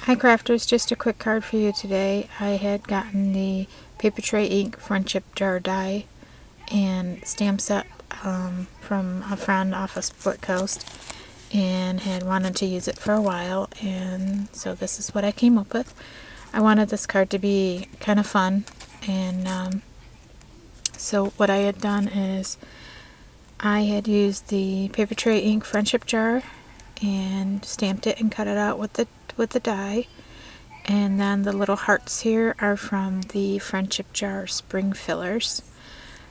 Hi crafters, just a quick card for you today. I had gotten the PTI Ink Friendship Jar die and stamp set from a friend off of Split Coast and had wanted to use it for a while, and so this is what I came up with. I wanted this card to be kind of fun, and so what I had done is I had used the PTI Ink Friendship Jar and stamped it and cut it out with the die, and then the little hearts here are from the Friendship Jar spring fillers.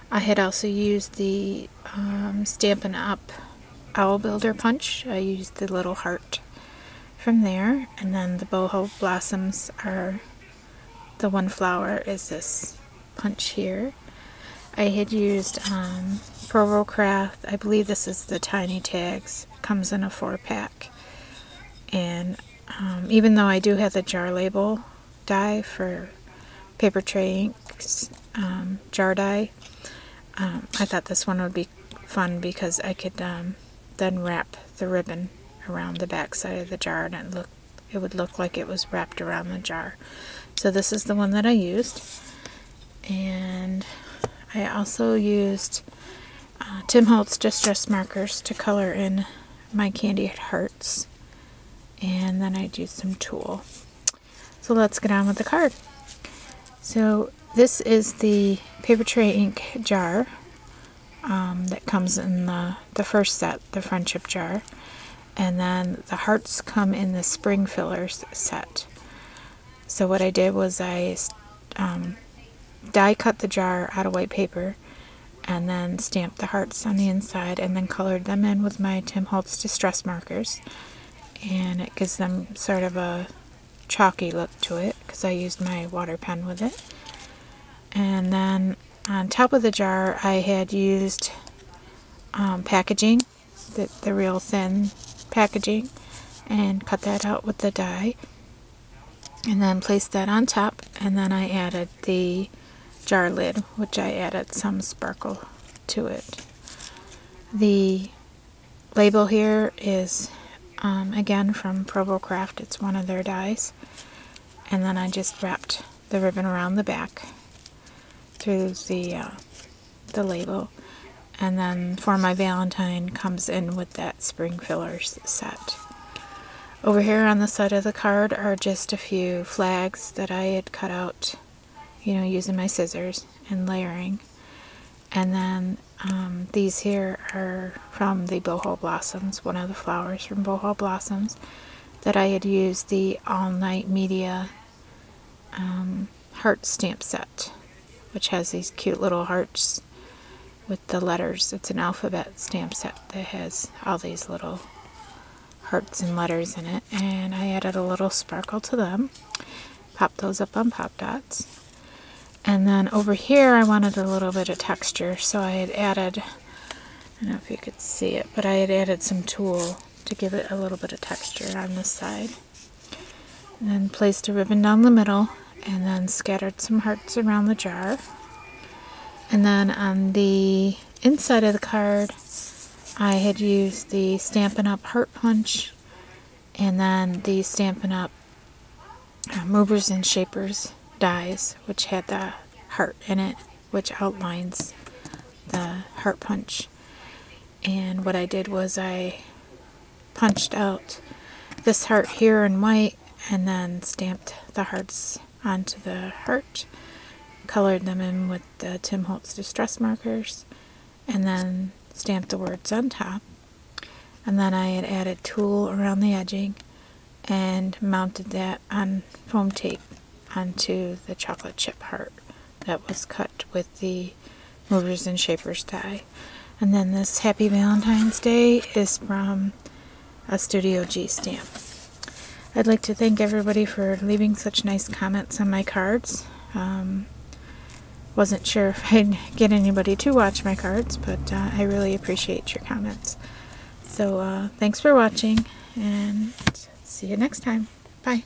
I had also used the Stampin' Up! Owl Builder punch. I used the little heart from there, and then the boho blossoms are, the one flower is this punch here. I had used Provo Craft, I believe this is the tiny tags, it comes in a 4-pack, and even though I do have the jar label die for PTI Ink's jar die, I thought this one would be fun because I could then wrap the ribbon around the back side of the jar, and it would look like it was wrapped around the jar. So this is the one that I used, and I also used Tim Holtz Distress Markers to color in my candy hearts, and then I'd use some tulle. So let's get on with the card. So this is the PTI Ink jar that comes in the first set, the Friendship Jar, and then the hearts come in the spring fillers set. So what I did was I die cut the jar out of white paper and then stamped the hearts on the inside and then colored them in with my Tim Holtz Distress Markers, and it gives them sort of a chalky look to it because I used my water pen with it. And then on top of the jar I had used packaging, the real thin packaging, and cut that out with the die and then placed that on top, and then I added the jar lid, which I added some sparkle to it. The label here is again from Provo Craft, it's one of their dies, and then I just wrapped the ribbon around the back through the label, and then for my Valentine comes in with that spring fillers set. Over here on the side of the card are just a few flags that I had cut out, you know, using my scissors and layering. And then these here are from the boho blossoms, one of the flowers from boho blossoms, that I had used the All Night Media heart stamp set, which has these cute little hearts with the letters. It's an alphabet stamp set that has all these little hearts and letters in it, and I added a little sparkle to them, popped those up on Pop Dots. And then over here I wanted a little bit of texture, so I had added, I don't know if you could see it, but I had added some tulle to give it a little bit of texture on this side. And then placed a ribbon down the middle, and then scattered some hearts around the jar. And then on the inside of the card I had used the Stampin' Up! Heart Punch, and then the Stampin' Up! Movers and Shapers dies, which had the heart in it, which outlines the heart punch. And what I did was I punched out this heart here in white and then stamped the hearts onto the heart, colored them in with the Tim Holtz Distress Markers, and then stamped the words on top. And then I had added tulle around the edging and mounted that on foam tape onto the chocolate chip heart that was cut with the Movers and Shapers die. And then this Happy Valentine's Day is from a Studio G stamp. I'd like to thank everybody for leaving such nice comments on my cards. Wasn't sure if I'd get anybody to watch my cards, but I really appreciate your comments. So thanks for watching, and see you next time. Bye.